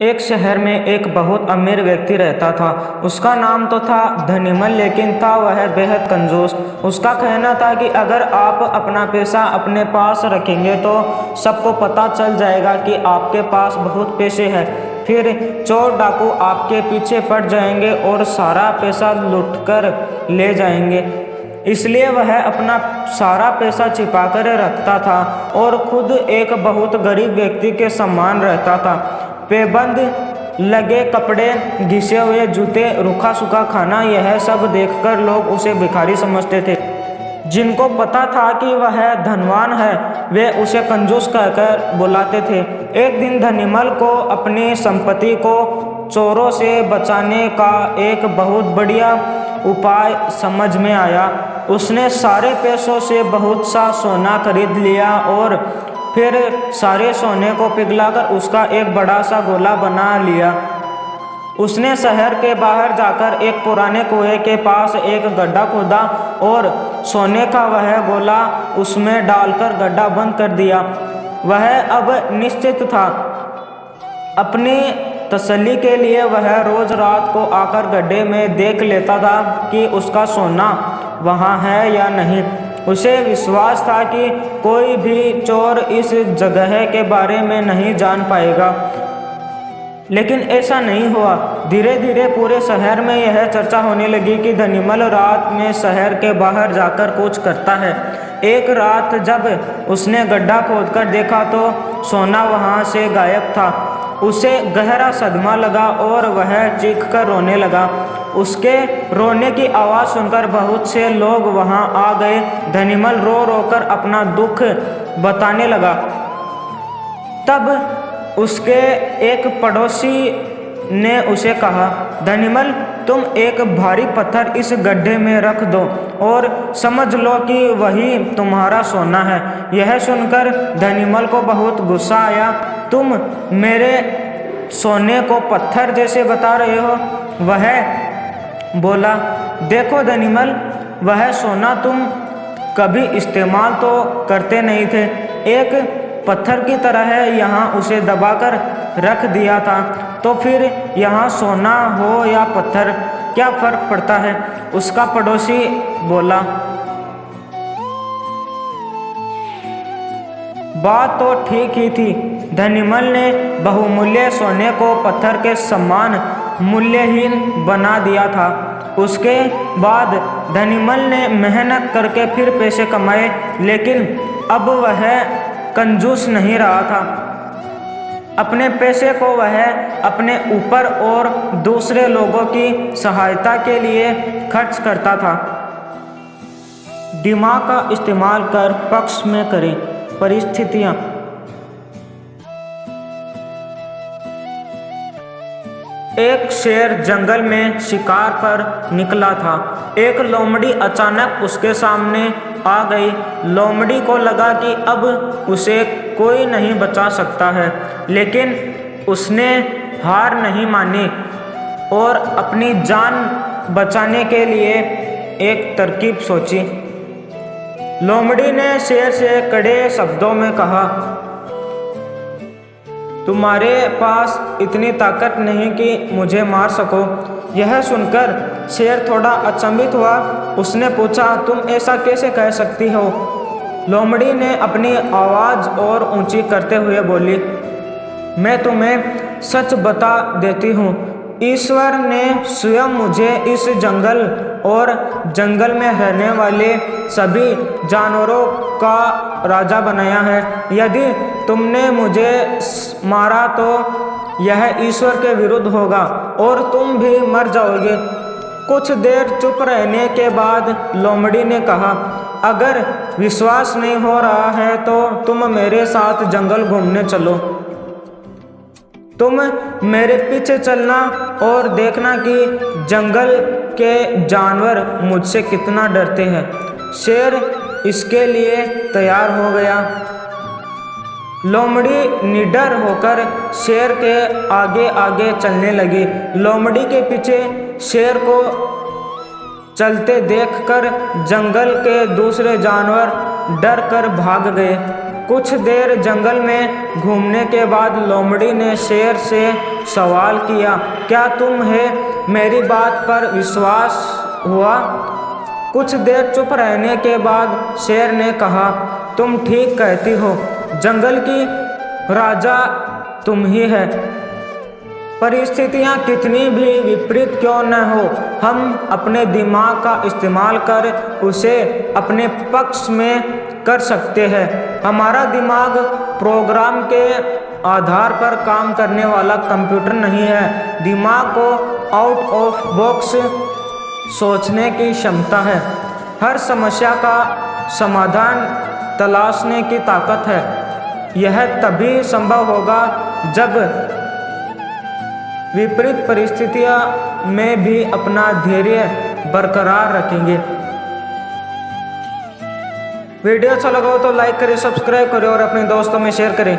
एक शहर में एक बहुत अमीर व्यक्ति रहता था। उसका नाम तो था धनीमल, लेकिन था वह बेहद कंजूस। उसका कहना था कि अगर आप अपना पैसा अपने पास रखेंगे तो सबको पता चल जाएगा कि आपके पास बहुत पैसे हैं। फिर चोर डाकू आपके पीछे पड़ जाएंगे और सारा पैसा लूटकर ले जाएंगे। इसलिए वह अपना सारा पैसा छिपाकर रखता था और खुद एक बहुत गरीब व्यक्ति के समान रहता था। पेबंद लगे कपड़े, घिसे हुए जूते, रूखा सूखा खाना, यह सब देखकर लोग उसे भिखारी समझते थे। जिनको पता था कि वह धनवान है, वे उसे कंजूस कहकर बुलाते थे। एक दिन धनीमल को अपनी संपत्ति को चोरों से बचाने का एक बहुत बढ़िया उपाय समझ में आया। उसने सारे पैसों से बहुत सा सोना खरीद लिया और फिर सारे सोने को पिघलाकर उसका एक बड़ा सा गोला बना लिया। उसने शहर के बाहर जाकर एक पुराने कुएं के पास एक गड्ढा खोदा और सोने का वह गोला उसमें डालकर गड्ढा बंद कर दिया। वह अब निश्चित था। अपनी तसल्ली के लिए वह रोज रात को आकर गड्ढे में देख लेता था कि उसका सोना वहाँ है या नहीं। उसे विश्वास था कि कोई भी चोर इस जगह के बारे में नहीं जान पाएगा। लेकिन ऐसा नहीं हुआ। धीरे धीरे पूरे शहर में यह चर्चा होने लगी कि धनीमल रात में शहर के बाहर जाकर कुछ करता है। एक रात जब उसने गड्ढा खोदकर देखा तो सोना वहाँ से गायब था। उसे गहरा सदमा लगा और वह चीखकर रोने लगा। उसके रोने की आवाज़ सुनकर बहुत से लोग वहाँ आ गए। धनीमल रो रो कर अपना दुख बताने लगा। तब उसके एक पड़ोसी ने उसे कहा, धनीमल, तुम एक भारी पत्थर इस गड्ढे में रख दो और समझ लो कि वही तुम्हारा सोना है। यह सुनकर धनीमल को बहुत गुस्सा आया। तुम मेरे सोने को पत्थर जैसे बता रहे हो? वह बोला, देखो धनीमल, वह सोना तुम कभी इस्तेमाल तो करते नहीं थे। एक पत्थर की तरह है, यहाँ उसे दबाकर रख दिया था, तो फिर यहाँ सोना हो या पत्थर क्या फर्क पड़ता है? उसका पड़ोसी बोला, बात तो ठीक ही थी। धनीमल ने बहुमूल्य सोने को पत्थर के समान मूल्यहीन बना दिया था। उसके बाद धनीमल ने मेहनत करके फिर पैसे कमाए, लेकिन अब वह कंजूस नहीं रहा था। अपने पैसे को वह अपने ऊपर और दूसरे लोगों की सहायता के लिए खर्च करता था। दिमाग का इस्तेमाल कर पक्ष में करें। परिस्थितियाँ। एक शेर जंगल में शिकार पर निकला था। एक लोमड़ी अचानक उसके सामने आ गई। लोमड़ी को लगा कि अब उसे कोई नहीं बचा सकता है, लेकिन उसने हार नहीं मानी और अपनी जान बचाने के लिए एक तरकीब सोची। लोमड़ी ने शेर से कड़े शब्दों में कहा, तुम्हारे पास इतनी ताकत नहीं कि मुझे मार सको। यह सुनकर शेर थोड़ा अचंभित हुआ। उसने पूछा, तुम ऐसा कैसे कह सकती हो? लोमड़ी ने अपनी आवाज़ और ऊंची करते हुए बोली, मैं तुम्हें सच बता देती हूँ। ईश्वर ने स्वयं मुझे इस जंगल और जंगल में रहने वाले सभी जानवरों का राजा बनाया है। यदि तुमने मुझे मारा तो यह ईश्वर के विरुद्ध होगा और तुम भी मर जाओगे। कुछ देर चुप रहने के बाद लोमड़ी ने कहा, अगर विश्वास नहीं हो रहा है तो तुम मेरे साथ जंगल घूमने चलो। तुम मेरे पीछे चलना और देखना कि जंगल के जानवर मुझसे कितना डरते हैं। शेर इसके लिए तैयार हो गया। लोमड़ी निडर होकर शेर के आगे आगे चलने लगी। लोमड़ी के पीछे शेर को चलते देखकर जंगल के दूसरे जानवर डर कर भाग गए। कुछ देर जंगल में घूमने के बाद लोमड़ी ने शेर से सवाल किया, क्या तुम्हें मेरी बात पर विश्वास हुआ? कुछ देर चुप रहने के बाद शेर ने कहा, तुम ठीक कहती हो, जंगल की राजा तुम ही है। परिस्थितियाँ कितनी भी विपरीत क्यों न हो, हम अपने दिमाग का इस्तेमाल कर उसे अपने पक्ष में कर सकते हैं। हमारा दिमाग प्रोग्राम के आधार पर काम करने वाला कंप्यूटर नहीं है। दिमाग को आउट ऑफ बॉक्स सोचने की क्षमता है। हर समस्या का समाधान तलाशने की ताकत है। यह तभी संभव होगा जब विपरीत परिस्थितियों में भी अपना धैर्य बरकरार रखेंगे। वीडियो अच्छा लगा हो तो लाइक करें, सब्सक्राइब करें और अपने दोस्तों में शेयर करें।